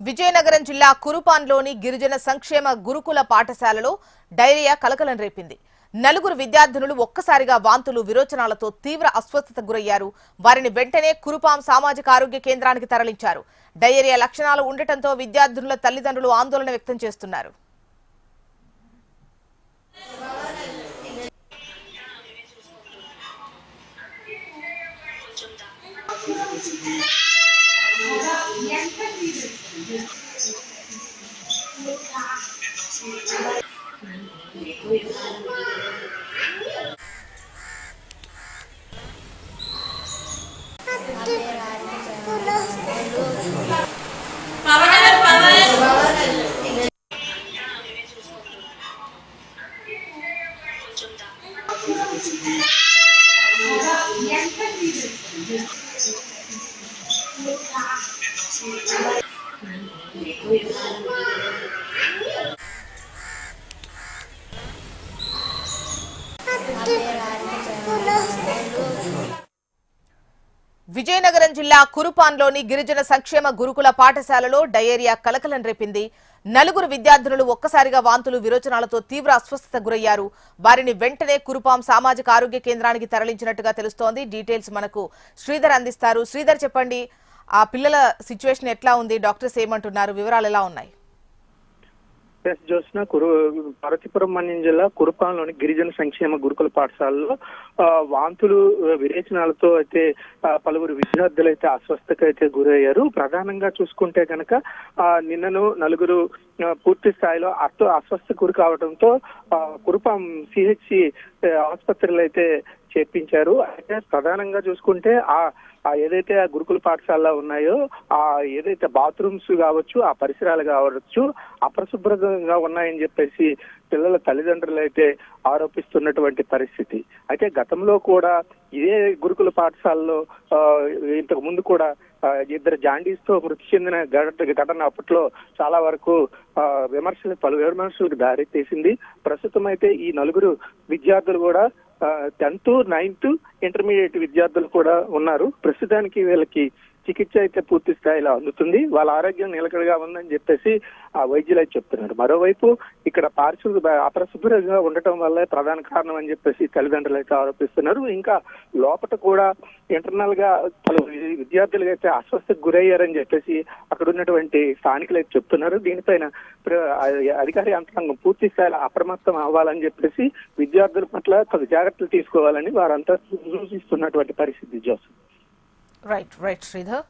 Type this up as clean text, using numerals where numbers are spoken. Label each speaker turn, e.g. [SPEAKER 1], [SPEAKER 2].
[SPEAKER 1] విజయనగరం జిల్లా కురుపాన్లోని గిరిజన సంక్షేమ గురుకుల పాఠశాలలో డైరియా కలకలం రేపింది. నలుగురు విద్యార్థినులు ఒక్కసారిగా వాంతులు విరోచనాలతో తీవ్ర అస్వస్థతకు గురయ్యారు. వారిని వెంటనే కురుపాం సామాజిక ఆరోగ్య కేంద్రానికి తరలించారు. డయేరియా లక్షణాలు ఉండటంతో విద్యార్థినుల తల్లిదండ్రులు ఆందోళన వ్యక్తం చేస్తున్నారు. విజయనగరం జిల్లా కురుపాన్లోని గిరిజన సంక్షేమ గురుకుల పాఠశాలలో డయేరియా కలకలం రేపింది. నలుగురు విద్యార్థినులు ఒక్కసారిగా వాంతులు విరోచనాలతో తీవ్ర అస్వస్థతకు గురయ్యారు. వారిని వెంటనే కురుపాం సామాజిక ఆరోగ్య కేంద్రానికి తరలించినట్టుగా తెలుస్తోంది. డీటెయిల్స్ మనకు శ్రీధర్ అందిస్తారు. శ్రీధర్, చెప్పండి, ఆ పిల్లల సిచ్యువేషన్ ఎట్లా ఉంది? డాక్టర్స్ ఏమంటున్నారు? వివరాలు ఎలా ఉన్నాయి?
[SPEAKER 2] జోస్న పార్వతీపురం మన్యం జిల్లా కురుపాంలోని గిరిజన సంక్షేమ గురుకుల పాఠశాలలో వాంతులు విరేచనాలతో అయితే పలువురు విద్యార్థులు అయితే అస్వస్థతకు అయితే గురయ్యారు. ప్రధానంగా చూసుకుంటే కనుక నిన్నను నలుగురు పూర్తి స్థాయిలో అస్వస్థకు గురి కావడంతో కురుపాం సిహెచ్సి ఆసుపత్రులు అయితే చేర్పించారు. అయితే ప్రధానంగా చూసుకుంటే ఏదైతే ఆ గురుకుల పాఠశాలలో ఉన్నాయో ఏదైతే బాత్రూమ్స్ కావచ్చు, ఆ పరిసరాలు కావచ్చు అపరిశుభ్రంగా ఉన్నాయని చెప్పేసి పిల్లల తల్లిదండ్రులు అయితే ఆరోపిస్తున్నటువంటి పరిస్థితి. అయితే గతంలో కూడా ఇదే గురుకుల పాఠశాలలో ఇంతకు ముందు కూడా ఇద్దరు జాండీస్ తో మృతి చెందిన ఘటన అప్పట్లో చాలా వరకు పలు విమర్శలకు దారి తీసింది. ప్రస్తుతం అయితే ఈ నలుగురు విద్యార్థులు కూడా 10th, 9th, ఇంటర్మీడియట్ విద్యార్థులు కూడా ఉన్నారు. ప్రస్తుతానికి వీళ్ళకి చికిత్స అయితే పూర్తి స్థాయిలో అందుతుంది. వాళ్ళ ఆరోగ్యం నిలకడగా ఉందని చెప్పేసి ఆ వైద్యులు అయితే చెప్తున్నారు. మరోవైపు ఇక్కడ అపరిశుభ్రంగా ఉండటం వల్లే ప్రధాన కారణం అని చెప్పేసి తల్లిదండ్రులు అయితే ఆరోపిస్తున్నారు. ఇంకా లోపల కూడా ఇంటర్నల్ గా పలు విద్యార్థులు అయితే అస్వస్థకు గురయ్యారని చెప్పేసి అక్కడ ఉన్నటువంటి స్థానికులు అయితే చెప్తున్నారు. దీనిపైన అధికార యంత్రాంగం పూర్తి స్థాయిలో అప్రమత్తం అవ్వాలని చెప్పేసి విద్యార్థుల పట్ల తగు జాగ్రత్తలు తీసుకోవాలని వారంతా సూచిస్తున్నటువంటి పరిస్థితి. జోసెఫ్.
[SPEAKER 1] Right, Sridhar.